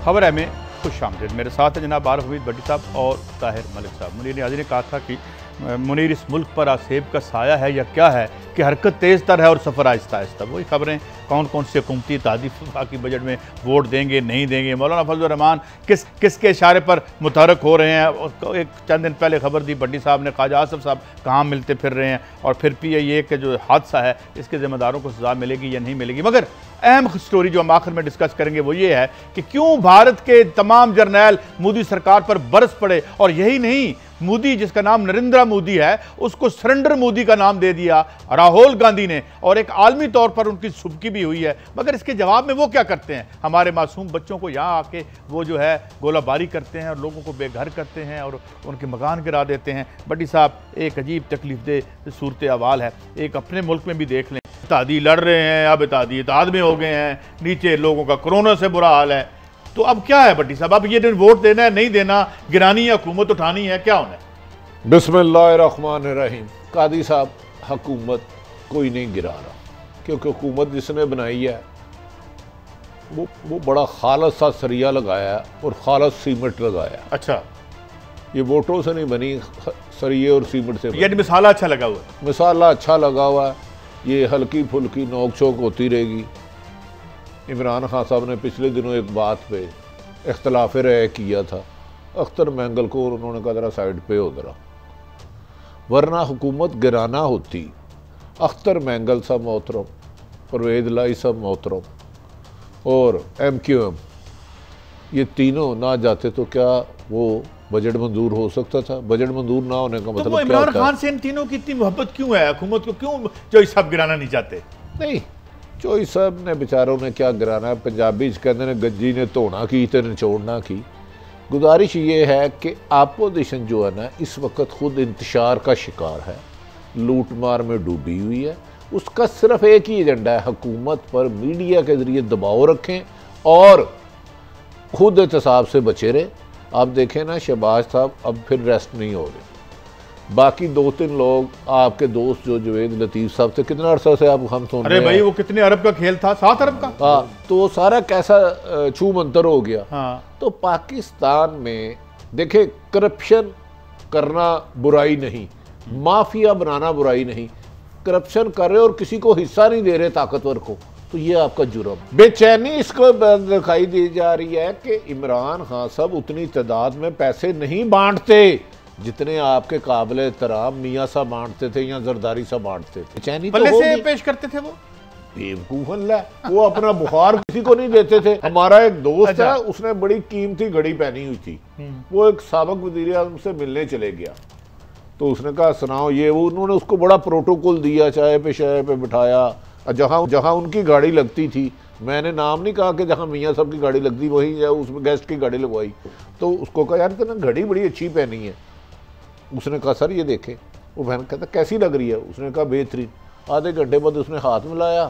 खबर है में खुश आमदीद। मेरे साथ है जनाब आरिफ हमीद भट्टी साहब और ताहिर मलिक साहब। मुनीर नियाज़ी ने कहा था कि मुनीर इस मुल्क पर आसेब का साया है या क्या है कि हरकत तेज़ तर है और सफ़र आहिस्ता आहिस्ता। वही खबरें कौन कौन सी हुकूमती इत्तेहादी वफाकी बजट में वोट देंगे नहीं देंगे, मौलाना फजलुर रहमान किसके इशारे पर मुतहरक हो रहे हैं। एक चंद दिन पहले खबर दी भट्टी साहब ने ख्वाजा आसिफ साहब कहाँ मिलते फिर रहे हैं, और फिर PIA के जो हादसा है इसके ज़िम्मेदारों को सज़ा मिलेगी या नहीं मिलेगी। मगर अहम स्टोरी जो हम आखिर में डिस्कस करेंगे वो ये है कि क्यों भारत के तमाम जर्नैल मोदी सरकार पर बरस पड़े, और यही नहीं, मोदी जिसका नाम नरेंद्र मोदी है उसको सरेंडर मोदी का नाम दे दिया राहुल गांधी ने, और एक आलमी तौर पर उनकी सुबकी भी हुई है। मगर इसके जवाब में वो क्या करते हैं, हमारे मासूम बच्चों को यहाँ आके वो जो है गोलाबारी करते हैं और लोगों को बेघर करते हैं और उनके मकान गिरा देते हैं। भट्टी साहब, एक अजीब तकलीफदेह सूरत अहवाल है। एक अपने मुल्क में भी देख लें, इत्तेहादी लड़ रहे हैं, अब इत्तेहाद में हो गए हैं, नीचे लोगों का कोरोना से बुरा हाल है। तो अब क्या है भट्टी साहब, अब ये दिन वोट देना है नहीं देना, गिरानी या हुकूमत उठानी है, क्या होना है? बिस्मिल्लाहिर्रहमानिर्रहीम। कादी साहब, हुकूमत कोई नहीं गिरा रहा, क्योंकि हुकूमत जिसने बनाई है वो बड़ा खालस सा सरिया लगाया है और खालस सीमेंट लगाया है। अच्छा, ये वोटों से नहीं बनी, सरिये और सीमेंट से। यानी मिसाला अच्छा लगा हुआ है, मिसाला अच्छा लगा हुआ है, ये हल्की फुल्की नोक चोक होती रहेगी। इमरान खान साहब ने पिछले दिनों एक बात पे इख्तलाफ राय किया था, अख्तर मैंगल को उन्होंने कहा जरा साइड पे हो जरा, वरना हुकूमत गिराना होती। अख्तर मैंगल साहब मोहतरम, परवेज़ लाई साहब मोहतरम और MQM, ये तीनों ना जाते तो क्या वो बजट मंजूर हो सकता था? बजट मंजूर ना होने का मतलब तो इमरान खान से इन तीनों की इतनी मोहब्बत क्यों है? हुकूमत को क्यों जो सब गिराना नहीं चाहते? नहीं, चोई साहब ने बेचारों ने क्या गिराना है। पंजाबी कहते हैं गज्जी ने धोना की तो निचोड़ना की। गुजारिश ये है कि आपोजिशन जो है ना इस वक्त खुद इंतशार का शिकार है, लूट मार में डूबी हुई है। उसका सिर्फ एक ही एजेंडा है, हुकूमत पर मीडिया के ज़रिए दबाव रखें और खुद एहतसाब से बचे रहे। आप देखें ना, शहबाज साहब अब फिर रेस्ट नहीं हो रहे। बाकी 2-3 लोग आपके दोस्त जो जवेद लतीफ़ साहब थे, कितना अरसा से आप हम सुन रहे हैं। अरे भाई, वो कितने अरब का खेल था, 7 अरब का। हाँ, तो सारा कैसा छू मंतर हो गया। हाँ। तो पाकिस्तान में देखे, करप्शन करना बुराई नहीं, माफिया बनाना बुराई नहीं। करप्शन कर रहे और किसी को हिस्सा नहीं दे रहे ताकतवर को, तो ये आपका जुर्म। बेचैनी इसको दिखाई दी जा रही है कि इमरान खान साहब उतनी तादाद में पैसे नहीं बांटते जितने आपके काबिल एहतराम मियाँ साहब बांटते थे या जरदारी साहब बांटते थे। बेचैनी तो से पेश करते थे वो बेवकूफन ला, वो अपना बुखार किसी को नहीं देते थे। हमारा एक दोस्त है, उसने बड़ी कीमती घड़ी पहनी हुई थी, वो एक साबिक वज़ीर आज़म से मिलने चले गया, तो उसने कहा सुनाओ ये वो। उन्होंने उसको बड़ा प्रोटोकॉल दिया, चाय पे बिठाया, जहाँ उनकी गाड़ी लगती थी, मैंने नाम नहीं कहा कि जहाँ मियाँ साहब की गाड़ी लगती वहीं उसमें गेस्ट की गाड़ी लगवाई। तो उसको कहा यार तेने घड़ी बड़ी अच्छी पहनी है। उसने कहा सर ये देखे। वो बहन कहता कैसी लग रही है? उसने कहा बेहतरीन। आधे घंटे बाद उसने हाथ मिलाया,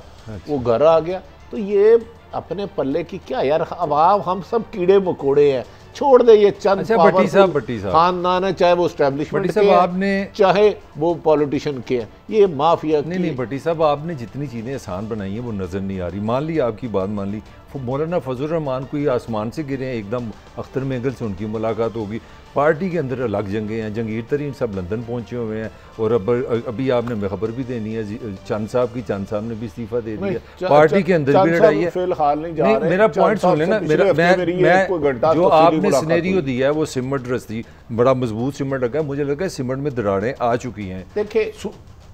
वो घर आ गया। तो ये अपने पल्ले की क्या यार, अब हम सब कीड़े मकोड़े हैं, छोड़ दे ये चंद भट्टी साहब खानदान है, चाहे वो एस्टेब्लिशमेंट के आपने चाहे वो पॉलिटिशियन के हैं, ये माफिया नहीं भट्टी साहब, आपने जितनी चीज़ें आसान बनाई हैं वो नज़र नहीं आ रही। मान ली आपकी बात मान ली, मौलाना फजलुर रहमान कोई आसमान से गिरे हैं, एकदम अख्तर मैंगल से उनकी मुलाकात होगी। पार्टी के अंदर अलग जंगे हैं, जंगीर तरीन सब लंदन पहुंचे हुए हैं, और अभी आपने खबर भी देनी है चंद साहब की, चंद साहब ने भी इस्तीफा दे दिया। पार्टी के अंदर भी लड़ाई है। फिलहाल नहीं, मेरा पॉइंट सुन लेना, मैं जो आपने सिनेरियो दिया है वो सिमट रस्ती बड़ा मजबूत सिमट रखा है, मुझे लगा है सिमट में दरारें आ चुकी हैं। देखिए,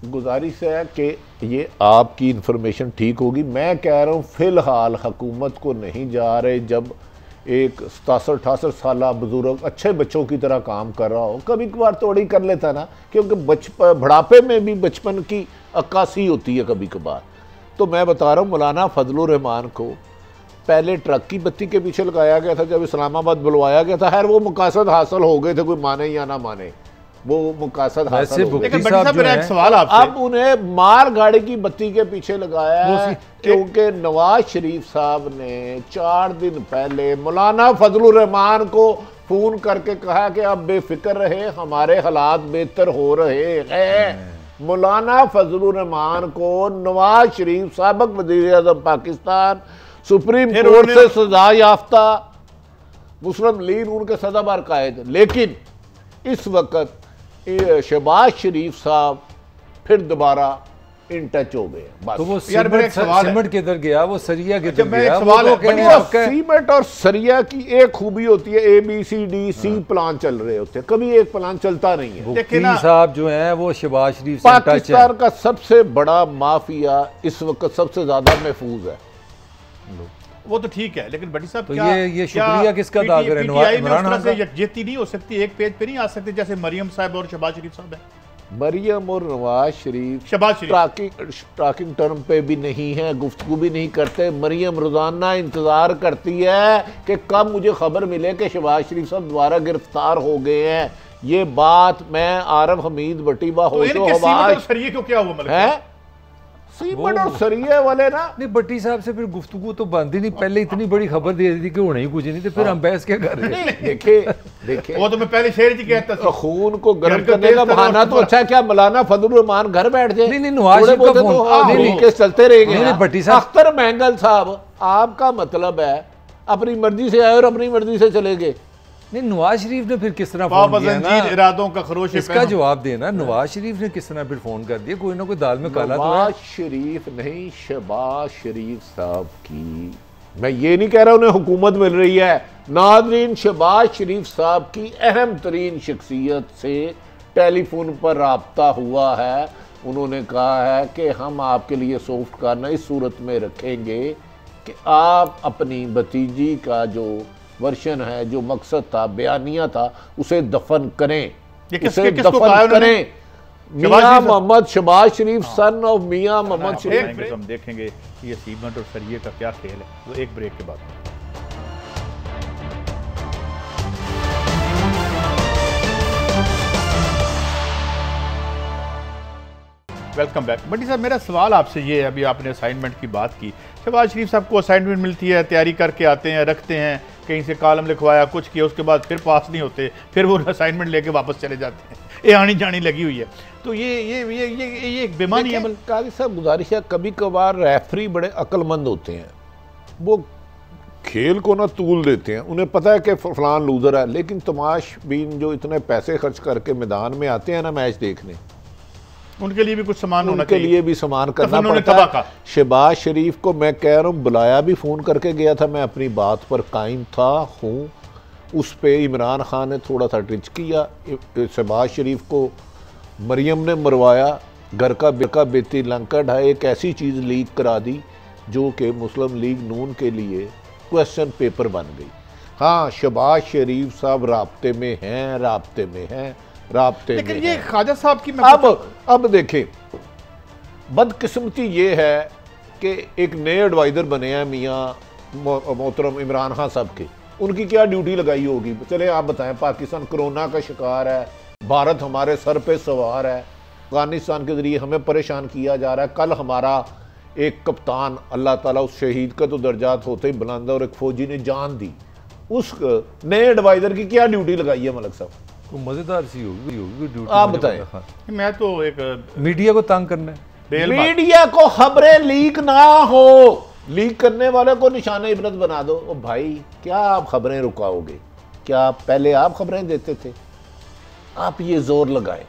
गुजारिश है कि ये आपकी इंफॉर्मेशन ठीक होगी। मैं कह रहा हूँ फिलहाल हुकूमत को नहीं जा रहे। जब एक 67-68 साल बुजुर्ग अच्छे बच्चों की तरह काम कर रहा हो, कभी कभार तोड़ी कर लेता ना, क्योंकि बुढ़ापे में भी बचपन की अक्कासी होती है कभी कभार। तो मैं बता रहा हूँ, मौलाना फजलुर रहमान को पहले ट्रक की बत्ती के पीछे लगाया गया था, जब इस्लामाबाद बुलवाया गया था। खैर वो मकासद हासिल हो गए थे, कोई माने या ना माने, वो मुकासद हासिल हो गया। सवाल आपसे, अब उन्हें मार गाड़ी की बत्ती के पीछे लगाया है क्योंकि नवाज शरीफ साहब ने 4 दिन पहले मौलाना फजलुर रहमान को फोन करके कहा कि आप बेफिक्र रहे, हमारे हालात बेहतर हो रहे हैं। मौलाना फजलुर रहमान को नवाज शरीफ साबिक वज़ीर-ए-आज़म पाकिस्तान, सुप्रीम कोर्ट से सजा याफ्ता मुस्लिम लीग उनके सदाबहार कायद। लेकिन इस वक्त शहबाज शरीफ साहब फिर दोबारा इन टच हो गए। बस तो वो यार मेरा एक सवाल है। सीमेंट किधर गया, वो सरिया किधर मेरा एक गया, सवाल वो है। कहने देखो, आपका है। सीमेंट और सरिया की एक खूबी होती है, ABCD-C प्लान चल रहे होते हैं, कभी एक प्लान चलता नहीं है। देखिए मुफ्ती ना, साहब जो हैं वो शहबाज शरीफ से टच पाकिस्तान है। का सबसे बड़ा माफिया इस वक्त सबसे ज्यादा महफूज है। वो तो ठीक है, लेकिन भट्टी साहब तो क्या ये शुक्रिया किसका अदा करें? PTI में उस इमरान तरह खान से का? यकजहती नहीं हो सकती, एक पेज पे नहीं आ सकते जैसे मरियम साहब और शहबाज शरीफ साहब है। मरियम और नवाज शरीफ शहबाज शरीफ टॉकिंग टर्म पे भी नहीं है, गुफ्तगू भी नहीं करते। मरियम रोजाना इंतजार करती है कि कब मुझे खबर मिले कि शहबाज शरीफ साहब दोबारा गिरफ्तार हो गए हैं। ये बात मैं आरफ हमीद बटीबा तो होशो इनके सीमेंट हवाश और सरिये को क्या हुआ मतलब है। सीमेंट और सरिये वाले ना, नहीं, भट्टी साहब से फिर गुफ्तगू तो बनती नहीं। पहले इतनी बड़ी खबर दे दी थी कि होना ही कुछ नहीं, तो फिर हम बहस क्या कर रहे हैं? देखे वो तो मैं पहले शेर जी कहता था। खून को गर्म हरकत करने तेज का तरह बहाना और तो अच्छा है। क्या मौलाना फजलुर रहमान घर बैठ जाए? नहीं, नवाज थोड़े शरीफ का बहुत फोन- तो हाँ, नहीं, नहीं। केस चलते रहेंगे। नहीं, भट्टी साहब- अख्तर महंगल साहब, आपका मतलब है अपनी मर्जी से आए और अपनी मर्जी से चले गए। नहीं, नवाज शरीफ ने फिर किस तरह फोन किया पाबंद ना, इरादों का खरोश इसका जवाब देना। नवाज शरीफ ने किस तरह फिर फोन कर दिया? कोई ना कोई दाल में काला तो है। नवाज शरीफ नहीं, शहबाज शरीफ साहब की, मैं ये नहीं कह रहा उन्हें हुकूमत मिल रही है। नाज़रीन, शहबाज शरीफ साहब की अहम तरीन शख्सियत से टेलीफोन पर राब्ता हुआ है। उन्होंने कहा है कि हम आपके लिए सॉफ्ट कार्नर इस सूरत में रखेंगे कि आप अपनी भतीजी का जो वर्शन है, जो मकसद था, बयानिया था, उसे दफन करें, उसे दफन करें। मियां मोहम्मद शहबाज शरीफ, सन ऑफ मियां मोहम्मद शरीफ। हम देखेंगे कि ये सीमेंट और सरिये का क्या खेल है, वो एक ब्रेक के बाद। Welcome back. भट्टी साहब, मेरा सवाल आपसे ये है, अभी आपने असाइनमेंट की बात की। शहबाज शरीफ साहब को असाइनमेंट मिलती है, तैयारी करके आते हैं, रखते हैं, कहीं से कॉलम लिखवाया, कुछ किया, उसके बाद फिर पास नहीं होते, फिर वो असाइनमेंट लेके वापस चले जाते हैं। ये आनी जानी लगी हुई है। तो ये एक बेमानी अमल। काजी साहब, गुजारिश है, कभी कभार रेफरी बड़े अक्लमंद होते हैं, वो खेल को ना तूल देते हैं। उन्हें पता है कि फलान लूजर है, लेकिन तमाशबीन जो इतने पैसे खर्च करके मैदान में आते हैं ना मैच देखने, उनके लिए भी कुछ सामान होना उनके चाहिए। लिए भी सामान करना उन्होंने पड़ता तबाह है। का। शहबाज शरीफ को मैं कह रहा हूँ, बुलाया भी, फ़ोन करके गया था, मैं अपनी बात पर कायम था हूँ। उस पे इमरान खान ने थोड़ा सा टिच किया। शहबाज शरीफ को मरियम ने मरवाया, घर का बेती लंका ढाए, एक ऐसी चीज़ लीक करा दी जो कि मुस्लिम लीग नून के लिए क्वेश्चन पेपर बन गई। हाँ, शहबाज शरीफ साहब राब्ते में हैं, राब्ते में हैं, राब्ते में। लेकिन ये ख्वाजा साहब की अब देखें, बदकिस्मती ये है कि एक नए एडवाइज़र बने हैं मियाँ मोहतरम इमरान खान साहब के। उनकी क्या ड्यूटी लगाई होगी? चले आप बताएं। पाकिस्तान कोरोना का शिकार है, भारत हमारे सर पे सवार है, अफगानिस्तान के ज़रिए हमें परेशान किया जा रहा है। कल हमारा एक कप्तान, अल्लाह ताला उस शहीद का तो दर्जात होते ही बुलंद, और एक फौजी ने जान दी। उस नए एडवाइज़र की क्या ड्यूटी लगाई है मलिक साहब? तो मजेदार सी होगी ड्यूटी। आप बताएं। मैं तो एक मीडिया को तंग करना है। मीडिया को खबरें लीक ना हो, लीक करने वाले को निशाना इबरत बना दो। ओ भाई, क्या आप खबरें रुकाओगे? क्या पहले आप खबरें देते थे? आप ये जोर लगाए,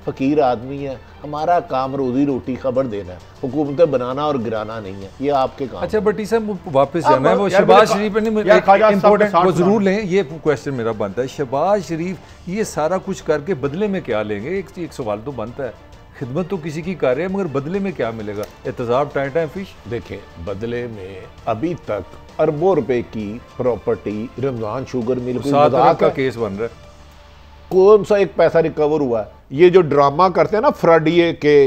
फकीर आदमी है, हमारा काम रोजी रोटी खबर देना है, हुकूमतें बनाना और गिराना नहीं है, ये आपके काम। अच्छा भट्टी साहब, वापस जाना है वो शहबाज शरीफ ने इम्पोर्टेंट वो जरूर लें। ये क्वेश्चन मेरा बनता है, शहबाज शरीफ ये सारा कुछ करके बदले में क्या लेंगे? एक सवाल तो बनता है, खिदमत तो किसी की कर रहे हैं, मगर बदले में क्या मिलेगा? एहतजाब टाइम फिश। देखें, बदले में अभी तक अरबों रुपए की प्रॉपर्टी रमजान शुगर मिल का केस बन रहा है, कौन सा एक पैसा रिकवर हुआ है? ये जो ड्रामा करते हैं ना फ्रॉडिये के,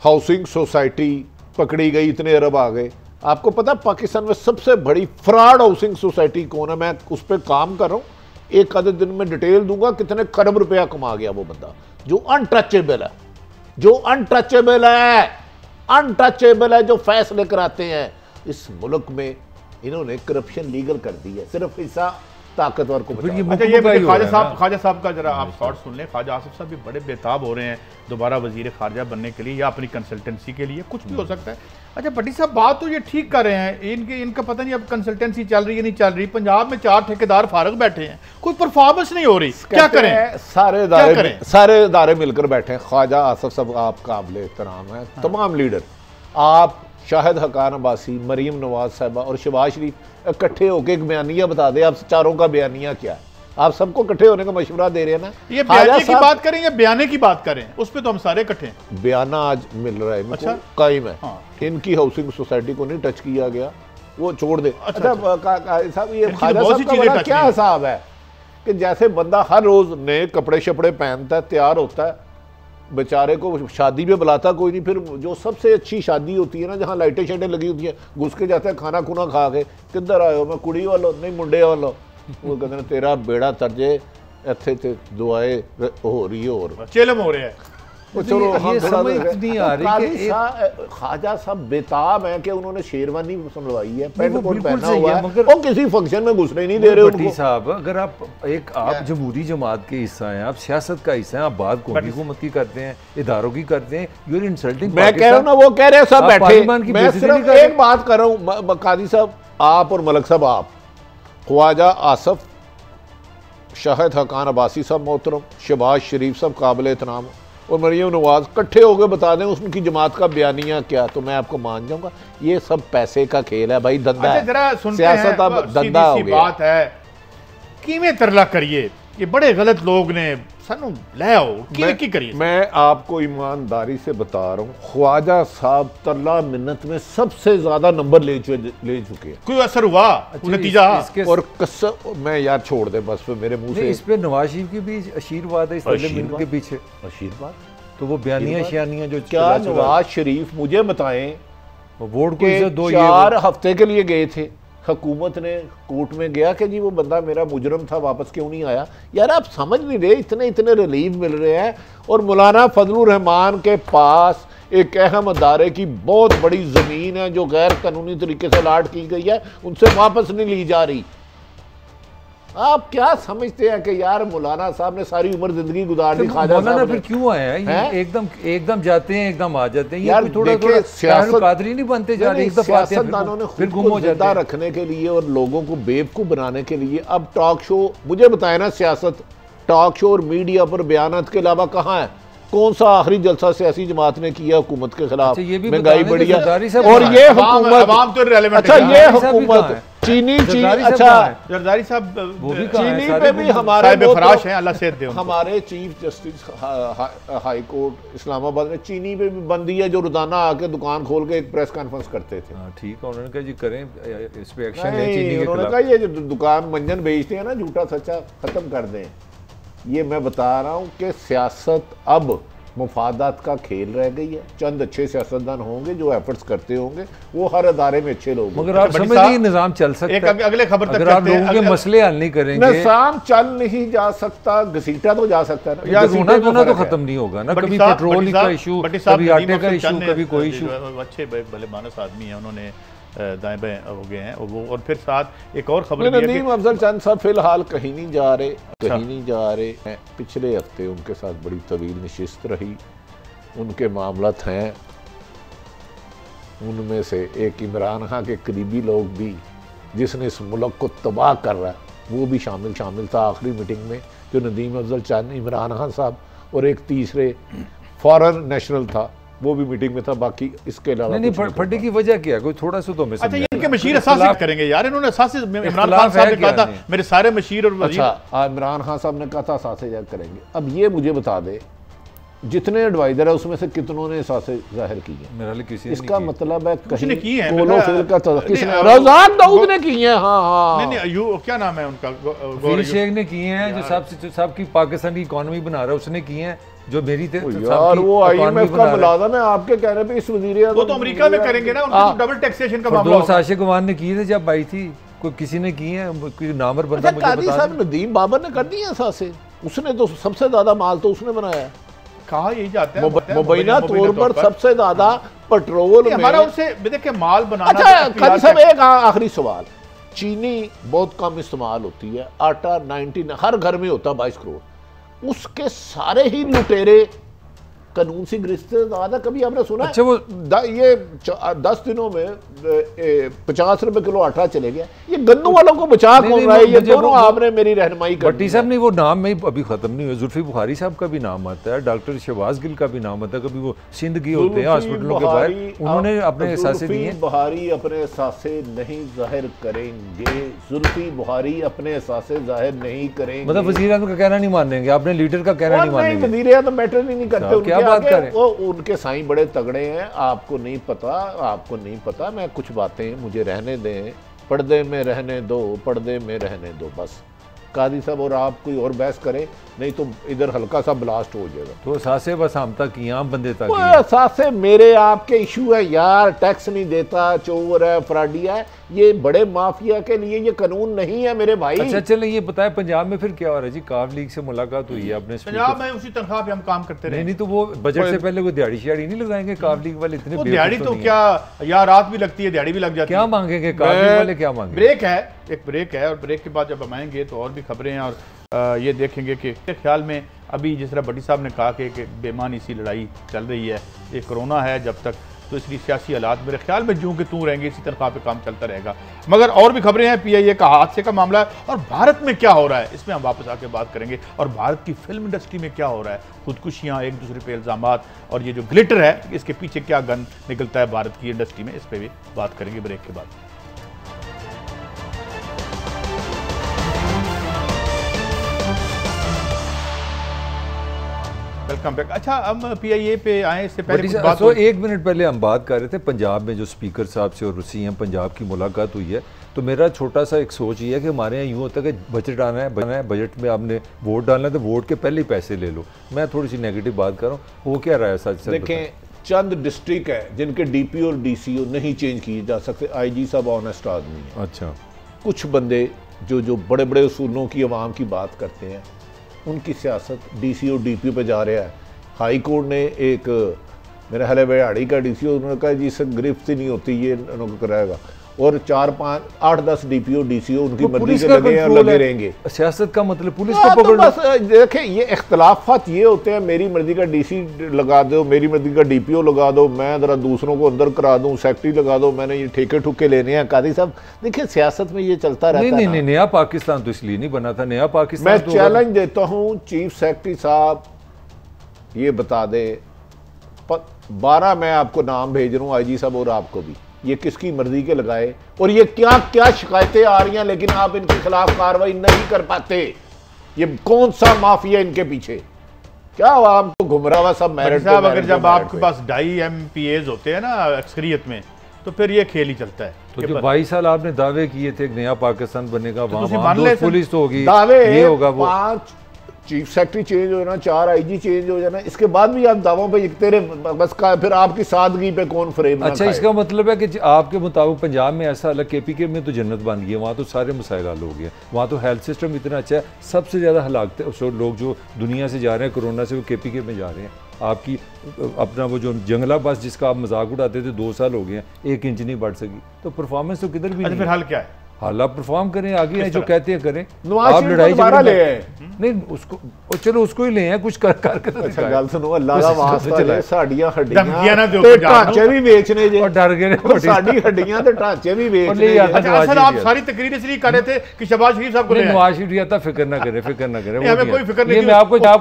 हाउसिंग सोसाइटी पकड़ी गई, इतने अरब आ गए। आपको पता है पाकिस्तान में सबसे बड़ी फ्रॉड हाउसिंग सोसाइटी कौन है? मैं उस पर काम कर रहा हूँ, एक आधे दिन में डिटेल दूंगा कितने खरब रुपया कमा गया वो बंदा, जो अनटचेबल है, जो अनटचेबल है, अनटचेबल है, जो फैसले कराते हैं। इस मुल्क में इन्होंने करप्शन लीगल कर दी है। सिर्फ हिस्सा ताकतवर को बचाओ। अच्छा ये ख्वाजा साहब का जरा आप शॉर्ट सुन लें। ख्वाजा आसिफ साहब भी बड़े बेताब हो रहे हैं दोबारा वजीर खारजा बनने के लिए या अपनी कंसल्टेंसी के लिए, कुछ भी हो सकता है। अच्छा भट्टी साहब बात तो ये ठीक कर रहे हैं, इनका पता नहीं अब कंसल्टेंसी चल रही है नहीं चल रही। पंजाब में 4 ठेकेदार फारग बैठे हैं, कोई परफॉर्मेंस नहीं हो रही, क्या करें? सारे इदारे मिलकर बैठे हैं। ख्वाजा आसिफ साहब आप काबिल एहतराम है, तमाम लीडर, आप शाहिद हकान अब्बासी, मरीम नवाज साहबा और शहबाज शरीफ इकट्ठे होकर एक बयानिया बता दे, आप चारों का बयानिया क्या है? आप सबको इकट्ठे होने का मशवरा दे रहे हैं ना। ये बयाने की बात करें या बयाने की बात करें, उस पर तो हम सारे इकट्ठे हैं। बयाना आज मिल रहा है, अच्छा कायम है। हाँ। इनकी हाउसिंग सोसाइटी को नहीं टच किया गया, वो छोड़ दे। अच्छा साहब ये ख्वाजा साहब का बड़ा क्या हिसाब है कि जैसे बंदा हर रोज नए कपड़े शपड़े पहनता है, तैयार होता है, बेचारे को शादी में बुलाता कोई नहीं, फिर जो सबसे अच्छी शादी होती है ना जहाँ लाइटें शाइटें लगी होती हैं, घुस के जाता है खाना खुना खा के, किधर आए हो? मैं कुड़ी वालों नहीं मुंडे वालों। वो कहते हैं तेरा बेड़ा तरजे इत्थे ते दुआए हो रही है और चेलम हो रहे हैं। चलो ये समझ नहीं आ रही कि ख्वाजा साहब बेताब है कि उन्होंने शेरवानी संभलवाई है, पैंट कोट पहना हुआ है, मगर वो किसी फंक्शन में घुसने नहीं दे रहे उनको। साहब अगर आप जमहूरी जमात के हिस्सा हैं, आप सियासत का हिस्सा हैं, आप बात कौमी हुकूमत की करते हैं, इदारों की करते हैं, यू आर इंसल्टिंग। मैं कह रहा हूँ ना, वो कह रहे हैं सब बैठे, मैं सिर्फ एक बात कर रहा हूँ कादी साहब, आप और मलक साहब, आप ख्वाजा आसिफ, शाहिद हकान अब्बासी साहब मोहतरम, शहबाज शरीफ साहब काबिल एहतराम और मरीम नवाज इकट्ठे होकर बता दें उनकी जमात का बयानिया क्या, तो मैं आपको मान जाऊंगा। ये सब पैसे का खेल है भाई, धंधा है, सियासत अब धंधा हो गया। बात है किवें तरला करिए, ये बड़े गलत लोग ने सानू ले आओ की करिए। मैं आपको ईमानदारी से बता रहा हूँ, ख्वाजा साहब तरला मिन्नत में सबसे ज्यादा नंबर ले चुके हैं। कोई असर हुआ? नतीजा और मैं यार छोड़ दे बस, मेरे मुंह से इस पे नवाज शरीफ की भी आशीर्वाद है इस तरह मिनट के पीछे। आशीर्वाद तो वो बयानिया शियानिया जो क्या नवाज शरीफ मुझे बताएं, वोट को इज्जत दो, 4 हफ्ते के लिए गए थे, हुकूमत ने कोर्ट में गया कि जी वो बंदा मेरा मुजरम था, वापस क्यों नहीं आया? यार आप समझ नहीं रहे, इतने रिलीफ मिल रहे हैं। और मौलाना फजलुर रहमान के पास एक अहम अदारे की बहुत बड़ी ज़मीन है जो गैर कानूनी तरीके से अलाट की गई है, उनसे वापस नहीं ली जा रही। आप क्या समझते हैं कि यार मौलाना साहब ने सारी उम्र जिंदगी गुजार दी, ख्वाजा साहब फिर क्यों आया है? एकदम जाते हैं, एकदम आ जाते हैं। यार थोड़ा कादरी नहीं बनते जा रहे, सियासतदानों ने खुद को जिंदा रखने के लिए और लोगों को बेवकूफ बनाने के लिए अब टॉक शो, मुझे बताया ना, सियासत टॉक शो और मीडिया पर बयानात के अलावा कहाँ है? कौन सा आखिरी जलसा सियासी जमात ने किया हुकूमत के खिलाफ? महंगाई बढ़ी है और ये हुकूमत, अच्छा ये हुकूमत चीनी अच्छा जरदारी साहब चीनी पे भी हमारे फराश हैं, अल्लाह सेहत दे उनको। हमारे chief justice high court Islamabad ने चीनी पे भी बंदी है, जो रोजाना आके दुकान खोल के एक प्रेस कॉन्फ्रेंस करते थे। ठीक है, उन्होंने कहा जी करें इस पे एक्शन लें चीनी के खिलाफ। उन्होंने कहा ये जो दुकान मंजन बेचते हैं ना, झूठा सच्चा खत्म कर दें। ये मैं बता रहा हूँ कि सियासत अब मुफादात का खेल रह गई है। चंद अच्छे सियासतदान होंगे जो एफर्ट्स करते होंगे, वो हर अदारे में अच्छे लोग, मगर आप समझ नहीं निजाम चल सकता है। अगले खबर तक अगर आप लोगों के मसले हल नहीं करेंगे, निजाम चल नहीं जा सकता, घसीटा तो जा सकता है ना, या रोना तो खत्म नहीं होगा ना। कभी पेट्रोल का इशू, कभी आटे का इशू, कभी कोई इशू। अच्छे भले मानस आदमी है, उन्होंने दाएं बाएं हो गए हैं वो। और फिर साथ एक और खबर, नदीम अफजल चंद साहब फिलहाल कहीं नहीं जा रहे, कहीं नहीं जा रहे। पिछले हफ्ते उनके साथ बड़ी तवील नशिस्त रही, उनके मामलात हैं, उनमें से एक इमरान खान के करीबी लोग भी, जिसने इस मुल्क को तबाह कर रहा है, वो भी शामिल था आखिरी मीटिंग में, जो नदीम अफजल चंद, इमरान खान साहब और एक तीसरे फॉरेन नेशनल था, वो भी मीटिंग में था। बाकी इसके अलावा नहीं, फटे की वजह क्या है? कोई थोड़ा सा तो अच्छा, ये इनके मशीर असासियत करेंगे यार, इन्होंने असासियत इमरान खान साहब ने कहा था मेरे सारे मशीर और वजीर। अच्छा, इमरान खान साहब ने कहा था असासियत करेंगे। अब ये मुझे बता दे, जितने एडवाइजर है उसमें से कितनों ने एहसासे जाहिर की है? मेरा लिए किसी इसका मतलब है किसने की है? कोलोफिल का किसने? रज़ाक दाऊद ने की है। हाँ नहीं, क्या नाम है उनका? गौरी शेख ने की हैं, जो सबकी पाकिस्तान की इकोनॉमी बना रहा है, उसने की हैं। जो मेरी यार वो IMF का मुलाज़िम है, आपके कहने पे इस वज़ीर वो तो अमेरिका में करेंगे ना, उनका डबल टैक्सेशन का मामला। दोस्त आशिक अवान ने की थे जब आई थी, कोई किसी ने की है, कोई नामर बंदा मुझे कादी साहब नदीम बाबर ने कर दी है एहसासे, उसने तो सबसे ज्यादा माल तो उसने बनाया। कहा यही जाता है मुबैना तौर पर सबसे ज्यादा पेट्रोल हमारा उससे देखिए माल बनाना। अच्छा कादी साहब एक आखिरी सवाल, चीनी बहुत कम इस्तेमाल होती है, आटा 19 हर घर में होता 22 करोड़, उसके सारे ही लुटेरे कानून से गिरफ्तार। कभी आपने सुना? अच्छा, वो ये 10 दिनों में 50 रुपए किलो आटा चले गया। ये गन्नों वालों को बचा कौन रहा है? ये दोनों आपने मेरी रहनुमाई कर भट्टी साहब नहीं, वो नाम में अभी खत्म नहीं हुआ। जुल्फी बुखारी साहब का भी नाम आता है, डॉक्टर शहबाज गिल का भी नाम आता है। कभी वो सिंध गए होते हैं हॉस्पिटलों के बाहर, उन्होंने अपने एहसास दिए। बुखारी अपने एहसास नहीं जाहिर करेंगे, जुल्फी बुखारी अपने एहसास जाहिर नहीं करेंगे। मतलब वज़ीर आज़म का कहना नहीं मानेंगे, अपने लीडर का कहना नहीं मानेंगे। वज़ीर आज़म मैटर नहीं करते, क्या बात करें? वो उनके साईं बड़े तगड़े हैं, आपको नहीं पता। मैं कुछ बातें मुझे रहने दें, पर्दे में रहने दो, पर्दे में रहने दो बस। कादी साहब और आप कोई और बहस करें, नहीं तो इधर हल्का सा ब्लास्ट हो जाएगा। तो सासे बस हम तक की आम बंदे तक सासे मेरे आपके इशू है यार, टैक्स नहीं देता, चोर है, फ्रॉडिया है, ये बड़े माफिया के लिए ये कानून नहीं है मेरे भाई। अच्छा चलें, ये बताएं पंजाब में फिर क्या हो रहा है जी? काफ लीग से मुलाकात हुई है अपने पंजाब में, उसी तनख्वाह पे हम काम करते रहे। नहीं तो वो बजट से पहले कोई दिहाड़ी शिहाड़ी नहीं लगाएंगे काफ लीग वाले? इतने दिहाड़ी तो क्या यार, रात भी लगती है, दिहाड़ी भी लग जाती है। क्या मांगेंगे काफ लीग वाले, क्या मांगेंगे? ब्रेक है, एक ब्रेक है, और ब्रेक के बाद जब हम आएंगे तो और भी खबरें हैं, और ये देखेंगे कि ख्याल में अभी जिस तरह भट्टी साहब ने कहा कि बेमानी सी लड़ाई चल रही है, ये कोरोना है जब तक, तो इसलिए सियासी हालात मेरे ख्याल में जूं कि तू रहेंगे, इसी तनख्वाह पे काम चलता रहेगा। मगर और भी खबरें हैं, PIA का हादसे का मामला है, और भारत में क्या हो रहा है इसमें हम वापस आके बात करेंगे, और भारत की फिल्म इंडस्ट्री में क्या हो रहा है, खुदकुशियाँ, एक दूसरे पे इल्ज़ामात, और ये जो ग्लिटर है इसके पीछे क्या गन निकलता है भारत की इंडस्ट्री में, इस पर भी बात करेंगे ब्रेक के बाद। Welcome back. अच्छा, हम PIA पे आए, इससे पहले कुछ बात तो 1 मिनट पहले हम बात कर रहे थे पंजाब में जो स्पीकर साहब से और CM पंजाब की मुलाकात हुई है, तो मेरा छोटा सा एक सोच ये है कि हमारे यहाँ यूँ होता है कि बजट आना है, बजट में आपने वोट डालना है तो वोट के पहले ही पैसे ले लो। मैं थोड़ी सी नेगेटिव बात कर रहा हूँ, हो क्या रहा है सच? देखें, चंद डिस्ट्रिक्ट है जिनके DPO और DCO नहीं चेंज किए जा सकते। IG साहब ऑनेस्ट आदमी है। अच्छा, कुछ बंदे जो बड़े बड़े उसूलों की अवाम की बात करते हैं, उनकी सियासत DCO DPO पे जा रहा है। हाई कोर्ट ने एक मेरा ख्याल है बिहाड़ी का DCO, उन्होंने कहा जी इससे गिरफ्त ही नहीं होती, ये कराएगा, और 4, 5, 8, 10 DPO DCO उनकी मर्जी से लगे हैं और लगे रहेंगे। सियासत का मतलब पुलिस को पकड़ना। बस देखें, ये इख्तलाफात ये होते हैं, मेरी मर्जी का DC लगा दो, मेरी मर्जी का DPO लगा दो, मैं ज़रा दूसरों को अंदर करा दूं, सेक्रेटरी लगा दो, मैंने ये ठेके ठुके लेने हैं। कादी साहब देखिए, सियासत में ये चलता रहता है। नहीं, नया पाकिस्तान तो इसलिए नहीं बना था, नया पाकिस्तान। मैं चैलेंज देता हूँ, चीफ सेक्रेटरी साहब ये बता दें, 12 मैं आपको नाम भेज रहा हूँ, IG साहब और आपको भी, ये किसकी मर्जी के लगाए, और ये क्या क्या शिकायतें आ रही हैं, लेकिन आप इनके खिलाफ कार्रवाई नहीं कर पाते। ये कौन सा माफिया इनके पीछे? क्या आपको घुमरा हुआ सब मेरिट साहब? अगर जब आपके पास 2.5 MPAs होते हैं ना अक्सरियत में, तो फिर ये खेल ही चलता है। तो जो 22 साल आपने दावे किए थे नया पाकिस्तान बनेगा, तो वहाँ पुलिस तो होगी, दावे ये होगा, वो 5 चीफ सेक्रेटरी चेंज हो जाना, 4 IG चेंज हो जाना, इसके बाद भी आप दावों पे तेरे बस का, फिर आपकी सादगी पे कौन फ्रेम? अच्छा, इसका मतलब है कि आपके मुताबिक पंजाब में ऐसा अलग, KPK में तो जन्नत बन गई है, वहाँ तो सारे मसाइल हल हो गए, वहाँ तो हेल्थ सिस्टम इतना अच्छा है, सबसे ज़्यादा हलाकते लोग जो दुनिया से जा रहे हैं कोरोना से, वो KPK में जा रहे हैं। आपकी अपना वो जो जंगला बस जिसका आप मजाक उड़ाते थे, 2 साल हो गए हैं, 1 इंच नहीं बढ़ सकी, तो परफॉर्मेंस तो किधर भी नहीं। फिर हल क्या है? हाल आप परफॉर्म करें, आगे जो कहते हैं करें। आप लड़ाई ले नहीं, उसको चलो उसको ही ले हैं, कुछ कर करके तो अच्छा गल सुनो, अल्लाह दा वास्ता है, साडियां हड्डियां ते ढांचे भी बेचने जे, और डर गए साडी हड्डियां ते ढांचे भी बेचने। अच्छा, असल आप सारी तकरीर इसलिए कर रहे थे कि शहबाज शरीफ साहब को ले, नवाज शरीफ आता, फिक्र ना करें, फिक्र ना करें, हमें कोई फिक्र नहीं। मैं आपको बता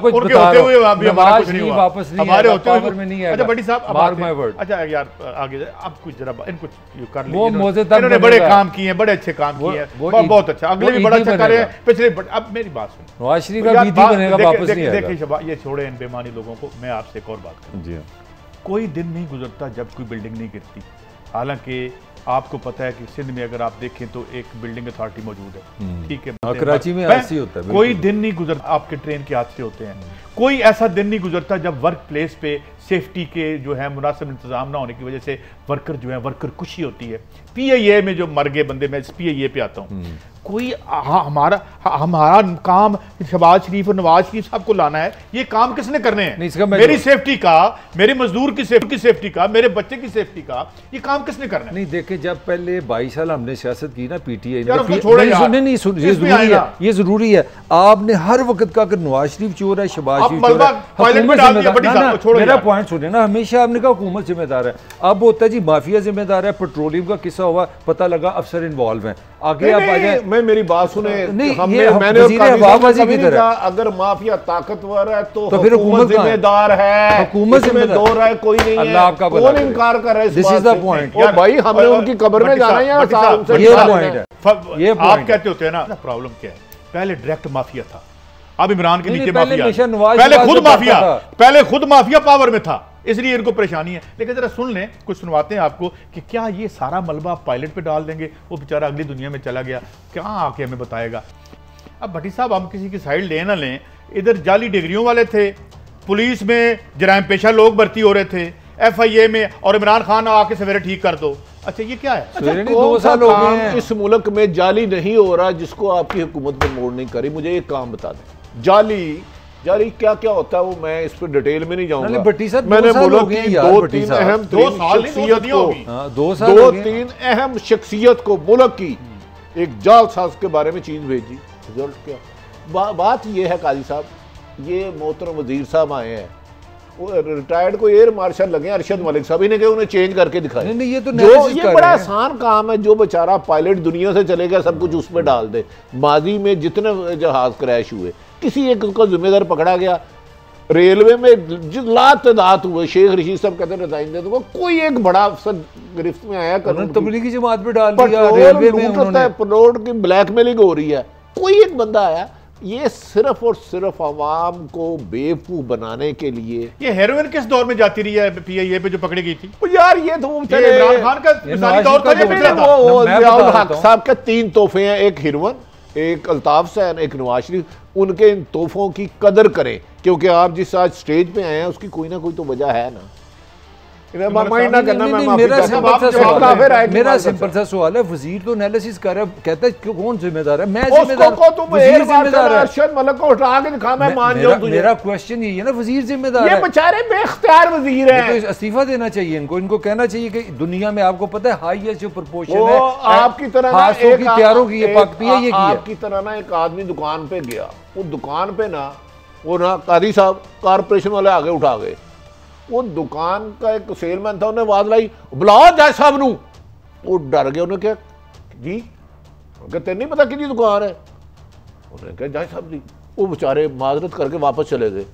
रहा हूं, नवाज शरीफ वापस नहीं, हमारे होते पावर में नहीं आएगा। अच्छा भट्टी साहब, मार्क माय वर्ड। अच्छा यार, आगे आप कुछ जरा इनको कर लीजिए, वो मोज़े तक इन्होंने बड़े काम किए हैं, बड़े अच्छे काम किए हैं, बहुत अच्छा, अगले भी बड़ा अच्छा कर रहे हैं, पिछले। अब मेरी बात सुनो, नवाज शरीफ का बीती बनेगा, वापस नहीं आएगा। देखिए शहबाज, ये छोड़े इन बेमानी लोगों को, मैं आपसे एक और बात करूं जी। कोई दिन नहीं गुजरता जब कोई बिल्डिंग नहीं गिरती। हालांकि आपको पता है कि सिंध में अगर आप देखें तो एक बिल्डिंग अथॉरिटी मौजूद है, ठीक है, कराची में ऐसे ही होता है। कोई दिन नहीं गुजरता, आपके ट्रेन के हादसे होते हैं, कोई ऐसा दिन नहीं गुजरता जब वर्क प्लेस पे सेफ्टी के जो है मुनासिब इंतजाम ना होने की वजह से वर्कर जो है वर्कर खुशी होती है। PIA में जो मर गए बंदे, मैं PIA पे आता हूँ, कोई हमारा काम शहबाज शरीफ और नवाज शरीफ साहब को लाना है, ये काम किसने करने हैं? मेरी सेफ्टी का, मेरे मजदूर की सेफ्टी का, मेरे बच्चे की सेफ्टी का, ये काम किसने करना है? नहीं देखें, देखें, जब पहले 22 साल हमने सियासत की ना पीटीआई यार उसको छोड़े यार। नहीं, ये जरूरी है, ये जरूरी है। आपने हर वक्त का, अगर नवाज शरीफ चोर है, शहबाज शरीफ चोर है, मेरा पॉइंट सुने ना, हमेशा आपने कहा हुकूमत जिम्मेदार है। अब होता है जी माफिया जिम्मेदार है, पेट्रोलियम का किस्सा हुआ, पता लगा अफसर इन्वॉल्व है, आगे आप आ जाए। मैं मेरी बात सुने, मैंने अगर माफिया ताकतवर है तो फिर हुकूमत जिम्मेदार है, हुकूमत में दो राय कोई नहीं है। अल्लाह आपका कौन इनकार कर रहा है? दिस इज द पॉइंट भाई, हमने उनकी कब्र में जाना है या ये पॉइंट है। आप कहते होते हैं ना, प्रॉब्लम क्या है, पहले डायरेक्ट माफिया था, अब इमरान के नीचे माफिया, पहले खुद माफिया पावर में था, इसलिए इनको परेशानी है। लेकिन जरा सुन लें, कुछ सुनवाते हैं आपको कि क्या ये सारा मलबा पायलट पे डाल देंगे, वो बेचारा अगली दुनिया में चला गया, क्या आके हमें बताएगा। अब भट्टी साहब, हम किसी की साइड ले ना लें, इधर जाली डिग्रियों वाले थे, पुलिस में जराइम पेशा लोग भर्ती हो रहे थे, FIA में, और इमरान खान आके सवेरे ठीक कर दो। अच्छा ये क्या है? अच्छा, 2 साल हो गए हैं इस मुल्क में जाली नहीं हो रहा जिसको आपकी हुकूमत में मोड़ नहीं करी। मुझे एक काम बता दें, जाली क्या क्या होता है, वो मैं इस पर डिटेल में नहीं जाऊंगा। मैंने बोला कि 2-3 अहम शख्सियत को मुल्क की एक जालसाज के बारे में चीज भेजी। रिजल्ट क्या? बात ये है काजी साहब, ये मोहतरम वजीर साहब आए हैं, रिटायर्ड को एयर मार्शल लगे अरशद मलिक साहब, इन्हें उन्हें चेंज करके दिखाए। नहीं, ये तो ये बड़ा आसान काम है। जो बेचारा पायलट दुनिया से चले गया, सब कुछ उसमें डाल दे। माजी में जितने जहाज क्रैश हुए, किसी एक उसका जिम्मेदार पकड़ा गया। रेलवे में लातदात हुए, शेख रशीद साहब कहते हैं रिजाइन दे दूंगा, कोई एक बड़ा अफसर गिरफ्त में आया, तबलीगी जमात पे डाल दिया, रेलवे में पेट्रोल की ब्लैकमेलिंग हो रही है, कोई एक बंदा आया। ये सिर्फ और सिर्फ आवाम को बेवकूफ बनाने के लिए। ये हेरोइन किस दौर में जाती रही है PIA पे जो पकड़ी गई थी? यार ये तो इमरान खान का मिसाली दौर था। हक साहब के 3 तोहफे हैं, एक हेरोइन, एक अल्ताफ सैन, एक नवाज शरीफ। उनके इन तोहफों की कदर करें, क्योंकि आप जिस आज स्टेज पे आए हैं उसकी कोई ना कोई तो वजह है ना। मेरा सिंपल सा सवाल है, वजीर तो एनालिसिस कर रहा है, कहता है कौन जिम्मेदार है? मैं जिम्मेदार, वजीर जिम्मेदार है। अरशद मलिक को उठा के दिखा, मैं मान जाऊं तुझे। मेरा क्वेश्चन यही है ना, वजीर जिम्मेदार है। ये बेचारे बेख्तियार वजीर हैं, तो इस्तीफा देना चाहिए इनको कहना चाहिए कि दुनिया में आपको पता है हाईएस्ट जो प्रोपोर्शन है आपकी तरह ना एक तैयारों की, ये PIA की है। आपकी तरह ना एक आदमी दुकान पे गया, वो दुकान पे ना कादी साहब कारपोरेशन वाले आगे उठा गए। वो दुकान का एक सेलमैन था, उन्हें आवाज लाई, बुलाओ जज साहब नू। वो डर गया, उन्हें क्या जी, तेरे नहीं पता कि दुकान है? उन्हें कहा जज साहब जी। वो बेचारे माजरत करके वापस चले गए।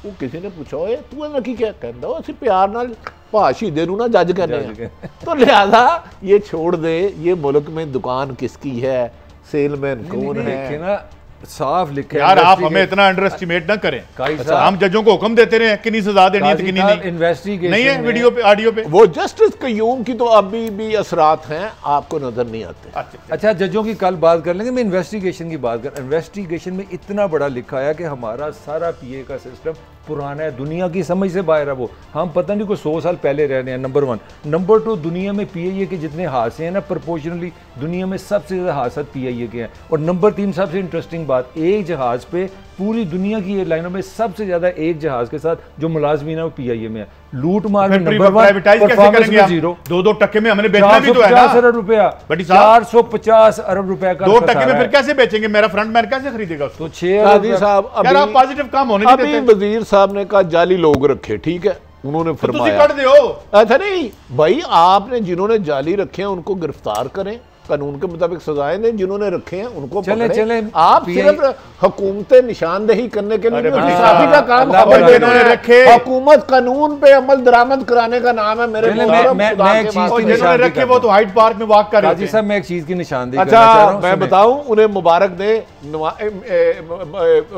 वो किसी ने पूछा, ओए तू रखी क्या? कहता वो असं प्यार नाल भाषी दे ना जज कहने, तो लिहाजा ये छोड़ दे। ये मुल्क में दुकान किसकी है, सेलमैन कौन है ना, साफ लिखे। यार आप हमें इतना अंडर एस्टिमेट ना करें। अच्छा, हम जजों को हुक्म देते रहे कितनी सजा देनी है, कितनी नहीं। इन्वेस्टिगेशन नहीं है वीडियो पे, ऑडियो पे। वो जस्टिस कयूम की तो अभी भी असरात हैं, आपको नजर नहीं आते। अच्छा, जजों की कल बात कर लेंगे। मैं इन्वेस्टिगेशन की बात कर, इन्वेस्टिगेशन में इतना बड़ा लिखा है कि हमारा सारा PA का सिस्टम पुराना है, दुनिया की समझ से बाहर है। वो हम पता नहीं कोई 100 साल पहले रह रहे हैं, नंबर 1। नंबर 2, दुनिया में PIA के जितने हादसे हैं ना, प्रोपोर्शनली दुनिया में सबसे ज़्यादा हादसा PIA के हैं। और नंबर 3, सबसे इंटरेस्टिंग बात, एक जहाज़ पे पूरी दुनिया की एयरलाइनों में सबसे ज़्यादा एक जहाज़ के साथ जो मुलाजमीन है वो PIA में है। लूट मार में नंबर 1, परफॉर्मेंस में 0। 2-2 टक्के में हमने बेचना भी तो है ना। 450 अरब रुपया, 450 अरब रुपया का 2 टक्के में फिर कैसे बेचेंगे? मेरा फ्रंटमैन कैसे खरीदेगा उसको? 6 साहब आप पॉजिटिव काम होने नहीं देते। अभी वजीर साहब ने कहा जाली लोग रखे, ठीक है, उन्होंने फरमाया कर दो। ऐसा नहीं भाई, आपने जिन्होंने जाली रखे हैं उनको गिरफ्तार करें, कानून के मुताबिक सजाएं दें, जिन्होंने रखे हैं उनको चले। आप सिर्फ हुकूमतें निशानदेही करने के लिए का काम रखे। हुकूमत कानून पे अमल दरामद कराने का नाम है। मेरे जिन्होंने रखे वो तो हाइड पार्क में वॉक कर रहे थे। मैं एक चीज की निशानदेही, अच्छा मैं बताऊं, उन्हें मुबारक दे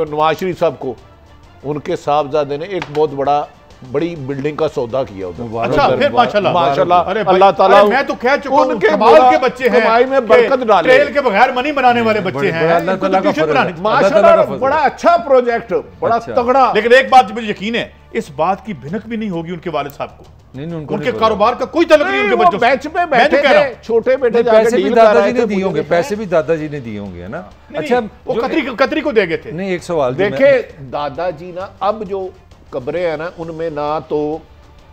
नवाज शरीफ साहब को, उनके साहबजादे ने एक बहुत बड़ी बिल्डिंग का सौदा किया उधर। अच्छा, फिर माशाल्लाह अल्लाह ताला। मैं तो कह चुका हूं, कमाल के बच्चे हैं, कमाई में बरकत डाले, ट्रेल के बगैर मनी बनाने वाले बच्चे हैं। माशाल्लाह बड़ा अच्छा प्रोजेक्ट, बड़ा तगड़ा। लेकिन एक बात मुझे यकीन है, इस बात की भिनक भी नहीं होगी उनके वालिद साहब को। उनके कारोबार का कोई तल्लुक नहीं उनके बच्चों से। बैच में बैठे थे, छोटे बेटे पैसे भी दादाजी ने दिए होंगे, पैसे भी दादाजी ने दिए होंगे, है ना। अच्छा, वो कतरी को दे गए थे। नहीं, एक सवाल देखे दादाजी ना, अब जो कब्रें हैं ना, उनमें ना तो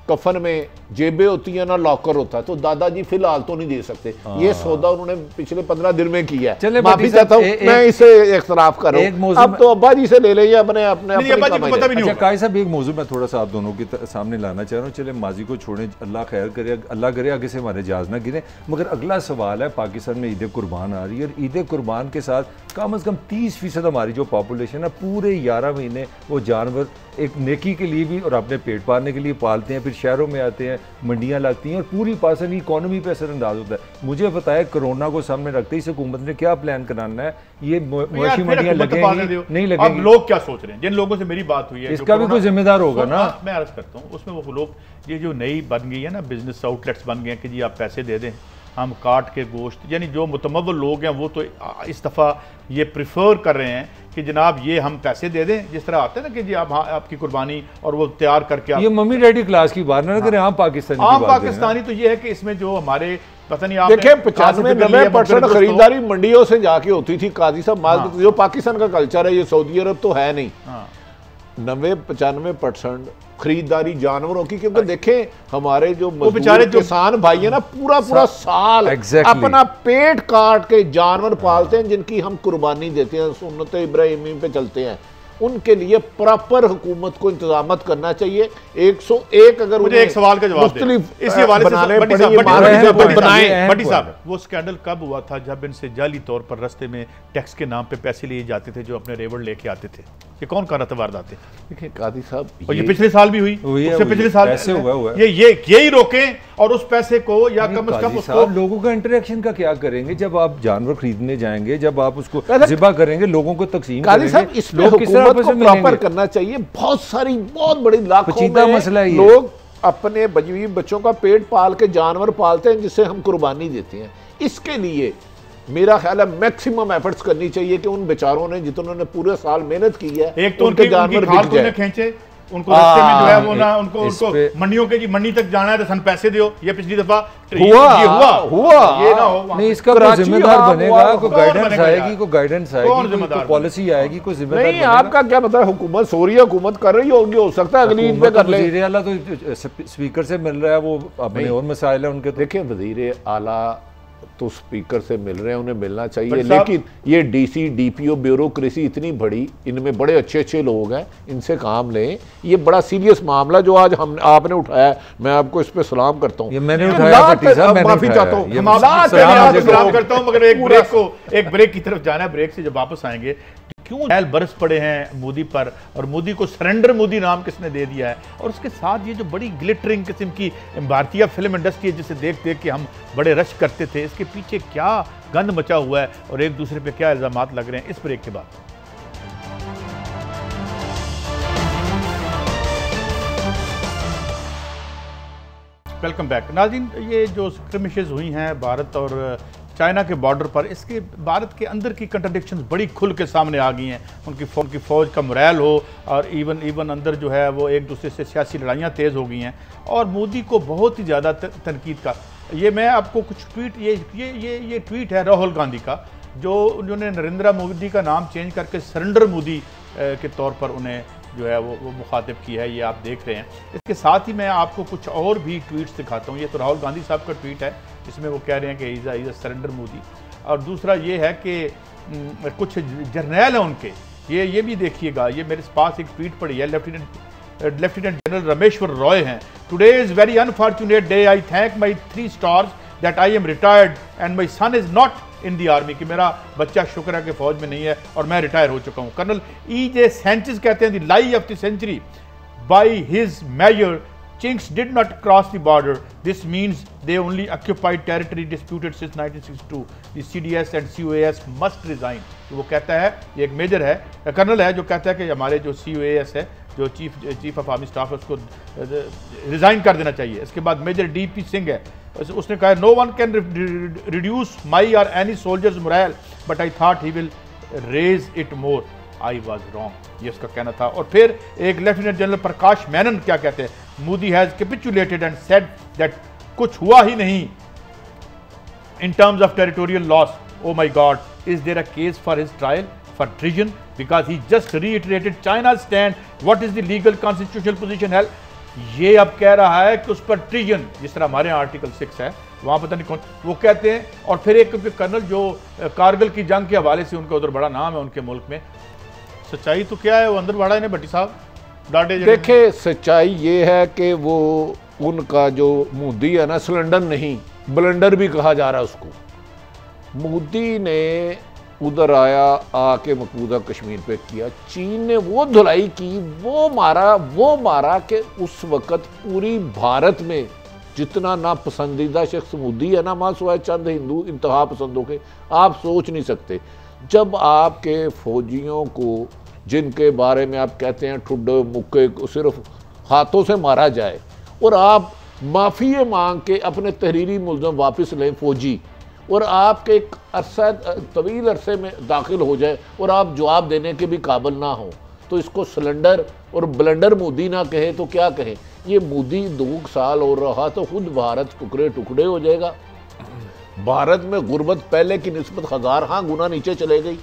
कफन में जेबें होती हैं ना लॉकर होता है, तो दादाजी फिलहाल तो नहीं दे सकते। ये सौदा उन्होंने पिछले 15 दिन में किया है। चले माफी चाहता हूँ, मैं इसे इख्तराफ कर रहा हूँ। अब तो अब्बा जी से ले लेंगे अपने अपने अच्छा काई साहब, एक मौजूद मैं थोड़ा सा आप दोनों के सामने लाना चाह रहा हूँ। चले माजी को छोड़ें, अल्लाह खैर करे, अल्लाह करे आगे से हमारे जहाज ना गिरे। मगर अगला सवाल है, पाकिस्तान में ईद कुर्बान आ रही है और ईद कुर्बान के साथ कम से कम 30% हमारी जो पॉपुलेशन है पूरे 11 महीने वो जानवर एक नेकी के लिए भी और अपने पेट पालने के लिए पालते हैं, फिर शहरों में आते हैं, मंडियां लगती हैं और पूरी पाकिस्तानी इकॉनमी पे असरअंदाज होता है। मुझे बताया कोरोना को सामने रखते ही इस हुकूमत ने क्या प्लान कराना है? ये मवेशी मंडियां लगेंगी नहीं लगेंगी? अब लोग क्या सोच रहे हैं? जिन लोगों से मेरी बात हुई है, इसका भी कोई जिम्मेदार होगा ना। मैं अर्ज करता हूँ, उसमें वो लोग ये जो नई बन गई है ना, बिजनेस आउटलेट्स बन गए हैं कि जी आप पैसे दे दें, हम काट के गोश्त, यानी जो मुतमव्वल लोग हैं वो तो इस दफ़ा ये प्रिफर कर रहे हैं कि जनाब ये हम पैसे दे दें, जिस तरह आते हैं ना कि जी आप आपकी कुर्बानी और वो तैयार करके ये मम्मी डैडी क्लास की बात ना करें, आम पाकिस्तानी तो ये है कि इसमें जो हमारे पता नहीं, देखिए 95-90% खरीदारी मंडियों से जाके होती थी काजी साहब। जो पाकिस्तान का कल्चर है, ये सऊदी अरब तो है नहीं। 90-95% खरीदारी जानवरों की, क्योंकि देखें हमारे जो बेचारे किसान भाई है ना पूरा साल अपना पेट काट के जानवर पालते हैं, जिनकी हम कुर्बानी देते हैं, सुन्नत इब्राहिमी पे चलते हैं। उनके लिए प्रॉपर हुकूमत को इंतजाम करना चाहिए। 101 अगर मुझे एक सवाल का जवाब इसी हवाले से बट्टी साहब, वो स्कैंडल कब हुआ था जब इनसे जाली तौर पर रास्ते में टैक्स के नाम पे पैसे लिए जाते थे, जो अपने रेवड़ लेके आते थे? ये कौन कर रहा था वारदातें? देखिए कादी साहब, और ये पिछले साल भी हुई, उससे पिछले साल ऐसे हुआ ये यही रोकें और उस पैसे को या कम से कम उसको लोगों का इंटरेक्शन का क्या करेंगे? जब आप जानवर खरीदने जाएंगे, जब आप उसको ज़िबा करेंगे, लोगों को तकसीम करेंगे, इसमें हुकूमत को प्रॉपर करना चाहिए। बहुत बड़ी लाखों में मसला है। लोग अपने बच्चों का पेट पाल के जानवर पालते हैं, जिससे हम कुर्बानी देते हैं। इसके लिए मेरा ख्याल है मैक्सिमम एफर्ट्स करनी चाहिए कि उन बेचारों ने जिन्होंने पूरे साल मेहनत की है, एक तो उनके जानवर बिक जाए, खींचे उनको रास्ते में जो है वो ना उनको मंडियों के जी मंडी तक जाना है तो सन पैसे दो। ये पिछली दफा हुआ ये ना हो नहीं, इसका कोई जिम्मेदार बनेगा, कोई गाइडेंस आएगी, कोई गाइडेंस आएगी, कोई पॉलिसी आएगी, कोई जिम्मेदार नहीं। आपका क्या पता है, हुकूमत सो रही है, हुकूमत कर रही होगी, हो सकता है अगली ईद पे कर ले। वज़ीर आला तो स्पीकर से मिल रहा है, वो अपने और मसाइल है उनके। देखिए वज़ीर आला तो स्पीकर से मिल रहे हैं, उन्हें मिलना चाहिए, लेकिन ये डीसी डीपीओ ब्यूरोक्रेसी इतनी बड़ी, इनमें बड़े अच्छे लोग हैं, इनसे काम लें। ये बड़ा सीरियस मामला जो आज हम आपने उठाया, मैं आपको इस पे सलाम करता हूँ। ये मैंने उठाया, माफी चाहता हूँ, सलाम करता हूँ, मगर एक ब्रेक की तरफ जाना है। ब्रेक से जब वापस आएंगे, क्यों बैल बरस पड़े हैं मोदी पर, और मोदी को सरेंडर मोदी नाम किसने दे दिया है, और उसके साथ ये जो बड़ी ग्लिटरिंग किस्म की भारतीय फिल्म इंडस्ट्री है जिसे देख देख के हम बड़े रश करते थे, इसके पीछे क्या गंद मचा हुआ है और एक दूसरे पे क्या इल्जामात लग रहे हैं, इस ब्रेक के बाद। वेलकम बैक नाज़रीन। ये जो स्क्रिमिशेस हुई हैं भारत और चाइना के बॉर्डर पर, इसके भारत के अंदर की कंट्रडिक्शंस बड़ी खुल के सामने आ गई हैं। उनकी फ़ौज का मोरल हो और इवन अंदर जो है वो एक दूसरे से सियासी लड़ाइयाँ तेज़ हो गई हैं, और मोदी को बहुत ही ज़्यादा तनकीद का। ये मैं आपको कुछ ट्वीट, ये ट्वीट है राहुल गांधी का, जो उन्होंने नरेंद्र मोदी का नाम चेंज करके सरेंडर मोदी के तौर पर उन्हें जो है वो मुखातिब की है, ये आप देख रहे हैं। इसके साथ ही मैं आपको कुछ और भी ट्वीट्स दिखाता हूँ। ये तो राहुल गांधी साहब का ट्वीट है, इसमें वो कह रहे हैं कि इज़ अ सरेंडर मोदी। और दूसरा ये है कि कुछ जर्नैल हैं उनके, ये भी देखिएगा। ये मेरे पास एक ट्वीट पड़ी है, लेफ्टिनेंट जनरल रमेश्वर रॉय हैं। Today is very unfortunate day, I thank my 3 stars that I am retired and my son is not in the army, कि मेरा बच्चा शुक्र है कि फौज में नहीं है और मैं रिटायर हो चुका हूँ। Colonel E.J. सेंचिज कहते हैं the lie of the century by his major Chinks did not cross the border. This means they only occupied territory disputed since 1962. The CDS and COAS must resign. तो वो कहता है, ये एक मेजर है, कर्नल है, जो कहता है कि हमारे जो COAS है, जो चीफ ऑफ आर्मी स्टाफ है, उसको रिजाइन कर देना चाहिए। इसके बाद मेजर DP सिंह है, उसने कहा no one can reduce my or any soldier's morale but I thought he will raise it more, I was wrong, ये उसका कहना था। और फिर एक लेफ्टिनेंट जनरल प्रकाश मैनन क्या कहते हैं, Modi has capitulated and said that कुछ हुआ ही नहीं in terms of territorial loss. Oh my God, is there a case for his trial for treason because he just reiterated China's stand. What is the legal constitutional position held? ये अब कह रहा है कि उस पर ट्रिजन, जिस तरह हमारे यहाँ आर्टिकल 6 है, वहाँ पता नहीं कौन वो कहते हैं। और फिर एक कर्नल जो कारगिल की जंग के हवाले से उनका उधर बड़ा नाम है उनके मुल्क में, सच्चाई तो क्या है वो अंदर बढ़ा है भट्टी साहब डाटे। देखे सच्चाई ये है कि वो उनका जो मोदी है ना, सिलेंडर नहीं ब्लेंडर भी कहा जा रहा है उसको। मोदी ने उधर आया, आके मकबूजा कश्मीर पे किया, चीन ने वो धुलाई की, वो मारा कि उस वक़्त पूरी भारत में जितना ना पसंदीदा शख्स मोदी है ना, मां चंद हिंदू इंतहा पसंदों के, आप सोच नहीं सकते। जब आपके फौजियों को, जिनके बारे में आप कहते हैं ठुड्डे मुक्के को सिर्फ हाथों से मारा जाए, और आप माफ़ी मांग के अपने तहरीरी मुल्ज़म वापस लें फौजी, और आपके एक अरसा तवील अरसे में दाखिल हो जाए और आप जवाब देने के भी काबिल ना हो, तो इसको सिलेंडर और ब्लेंडर मोदी ना कहे तो क्या कहे। ये मोदी 2 साल हो रहा तो खुद भारत टुकड़े टुकड़े हो जाएगा। भारत में गुर्बत पहले की निस्बत 1000 गुना नीचे चले गई।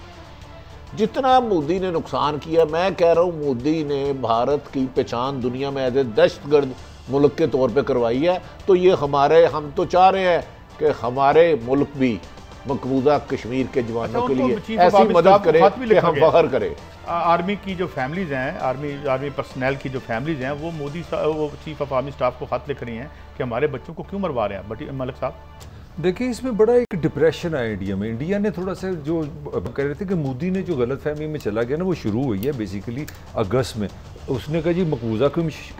जितना मोदी ने नुकसान किया, मैं कह रहा हूँ मोदी ने भारत की पहचान दुनिया में एज ए दहशतगर्द मुल्क के तौर पे करवाई है। तो ये हम तो चाह रहे हैं कि हमारे मुल्क भी मकबूजा कश्मीर के जवानों के लिए ऐसी मदद करे कि हम फख्र करें। आर्मी की जो फैमिलीज हैं, आर्मी पर्सनल की जो फैमिलीज हैं, वो मोदी वो चीफ ऑफ आर्मी स्टाफ को खत लिख रही हैं कि हमारे बच्चों को क्यों मरवा रहे हैं। बट मलिक साहब देखिए, इसमें बड़ा एक डिप्रेशन है इंडिया में। इंडिया ने थोड़ा सा जो कह रहे थे कि मोदी ने जो गलतफहमी में चला गया ना, वो शुरू हुई है बेसिकली अगस्त में। उसने कहा जी मकबूजा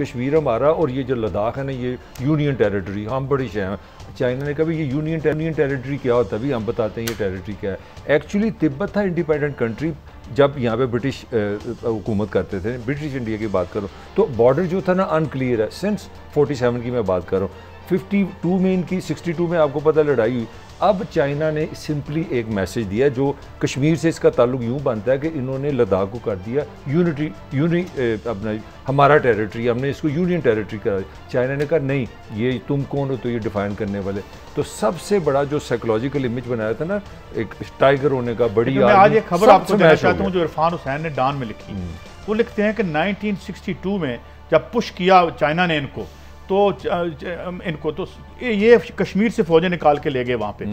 कश्मीर हमारा, और ये जो लद्दाख है ना, ये यूनियन टेरिटरी, हम बड़ी शह हैं। चाइना ने कहा ये यूनियन टेरिटरी क्या होता है, अभी हम बताते हैं ये टेरिटरी क्या है। एक्चुअली तिब्बत था इंडिपेंडेंट कंट्री जब यहाँ पे ब्रिटिश हुकूमत करते थे, ब्रिटिश इंडिया की बात करो तो बॉर्डर जो था ना अनक्लियर है सिंस 47 की मैं बात कर रहा हूँ। 52 में इनकी, 62 में आपको पता लड़ाई हुई। अब चाइना ने सिंपली एक मैसेज दिया, जो कश्मीर से इसका ताल्लुक यूँ बनता है कि इन्होंने लद्दाख को कर दिया अपना हमारा टेरिटरी, हमने इसको यूनियन टेरिटरी करा। चाइना ने कहा नहीं, ये तुम कौन हो तो ये डिफाइन करने वाले। तो सबसे बड़ा जो साइकोलॉजिकल इमेज बनाया था ना एक टाइगर होने का, बड़ी मैं आज एक खबर आपको देना चाहता हूँ जो इरफान हुसैन ने डान में लिखी। वो लिखते हैं कि 1962 में जब पुश किया चाइना ने इनको, तो ये कश्मीर से फौजें निकाल के ले गए वहाँ पे।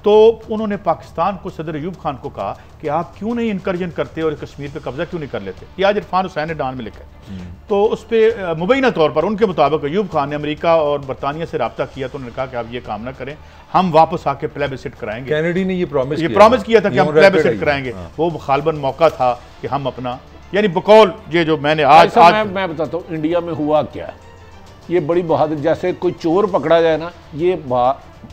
तो उन्होंने पाकिस्तान को, सदर अयूब खान को कहा कि आप क्यों नहीं इनकर्जन करते और कश्मीर पे कब्जा क्यों नहीं कर लेते। ये आज इरफान हुसैन ने डान में लिखा है। तो उस पर मुबैना तौर पर उनके मुताबिक अयूब खान ने अमेरिका और बरतानिया से रब्ता किया, तो उन्होंने कहा कि आप ये काम ना करें, हम वापस आके प्लेबिसिट कराएंगे। कैनेडी ने ये प्रॉमिस किया था कि हम प्लेबिसिट कराएंगे। वो खालबन मौका था कि हम अपना, यानी बकौल ये जो मैंने आज मैं बताता हूँ इंडिया में हुआ क्या। ये बड़ी बहादुर, जैसे कोई चोर पकड़ा जाए ना, ये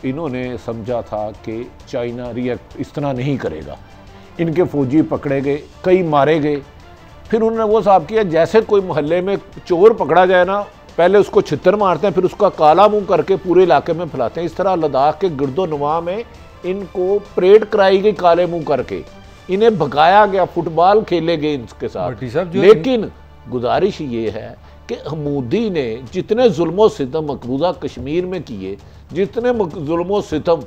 इन्होंने समझा था कि चाइना रिएक्ट इस तरह नहीं करेगा। इनके फौजी पकड़े गए, कई मारे गए। फिर उन्होंने वो साहब किया, जैसे कोई मोहल्ले में चोर पकड़ा जाए ना, पहले उसको छितर मारते हैं, फिर उसका काला मुंह करके पूरे इलाके में फैलाते हैं। इस तरह लद्दाख के गिरदोनवा में इनको परेड कराई गई काले मुंह करके, इन्हें भगाया गया, फुटबॉल खेले गए इनके साथ। लेकिन गुजारिश ये है कि मोदी ने जितने जुल्मो सितम मकबूजा कश्मीर में किए, जितने जुल्मो सितम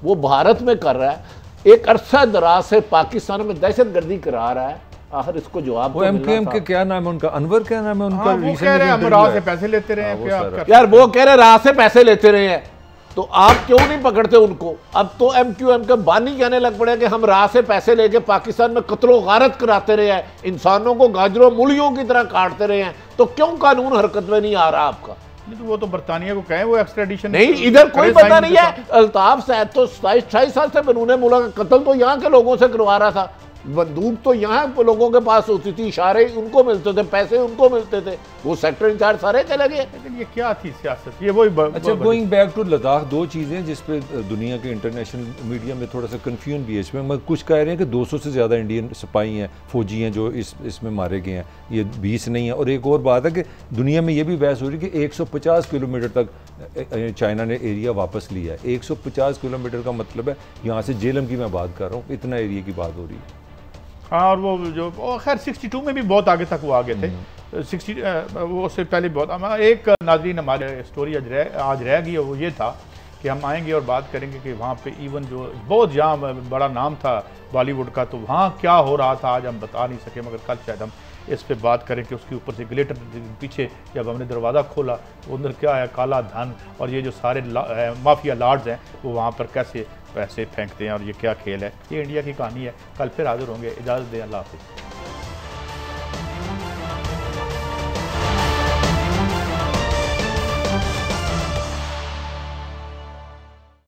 वो भारत में कर रहा है, एक अरसा दराज से पाकिस्तान में दहशतगर्दी करा रहा है, आखिर इसको जवाब वो एमकेएम के क्या नाम है उनका, अनवर क्या नाम है उनका, वो कह रहे हैं हम राह से पैसे लेते रहे हैं। यार वो कह रहे राह से पैसे लेते रहे हैं, तो आप क्यों नहीं पकड़ते उनको। अब तो एमक्यूएम के बानी कहने लग पड़े कि हम राह से पैसे लेके पाकिस्तान में कत्लो गारत कराते रहे हैं, इंसानों को गाजरों मूलियों की तरह काटते रहे हैं, तो क्यों कानून हरकत में नहीं आ रहा आपका। तो वो तो बरतानिया को कहें वो एक्सट्रेडिशन नहीं, इधर कोई पता नहीं है। अल्ताफ सैद तो 28 साल से बनूने मुल्क का कत्ल तो यहाँ के लोगों से करवा रहा था, बंदूक तो यहाँ लोगों के पास होती थी, इशारे उनको मिलते थे, पैसे उनको मिलते थे, वो सेक्टर इंचार्ज सारे चले गए। लेकिन ये क्या थी सियासत, ये वही अच्छा गोइंग बैक टू लद्दाख, दो चीज़ें जिस पे दुनिया के इंटरनेशनल मीडिया में थोड़ा सा कन्फ्यूजन भी है इसमें। मैं कुछ कह रहे हैं कि 200 से ज़्यादा इंडियन सिपाही हैं, फौजी हैं जो इसमें मारे गए हैं, ये 20 नहीं है। और एक और बात है कि दुनिया में ये भी बहस हो रही है कि 150 किलोमीटर तक चाइना ने एरिया वापस लिया है। 150 किलोमीटर का मतलब है यहाँ से जेलम की मैं बात कर रहा हूँ, इतना एरिया की बात हो रही है। हाँ, और वो जो खैर 62 में भी बहुत आगे तक वो आगे थे, 60 वो उससे पहले बहुत। एक नाज़रीन हमारे स्टोरी आज रह गई, वो ये था कि हम आएंगे और बात करेंगे कि वहाँ पे इवन जो बहुत जहाँ बड़ा नाम था बॉलीवुड का, तो वहाँ क्या हो रहा था आज हम बता नहीं सके, मगर कल शायद हम इस पे बात करें कि उसके ऊपर से ग्लेटर पीछे जब हमने दरवाज़ा खोला तो अंदर क्या है, काला धन और ये जो सारे माफिया लॉर्ड्स हैं वो वहाँ पर कैसे पैसे फेंकते हैं और ये क्या खेल है। ये इंडिया की कहानी है। कल फिर हाजिर होंगे। इजाज़त दें। अल्लाह हाफ़िज़।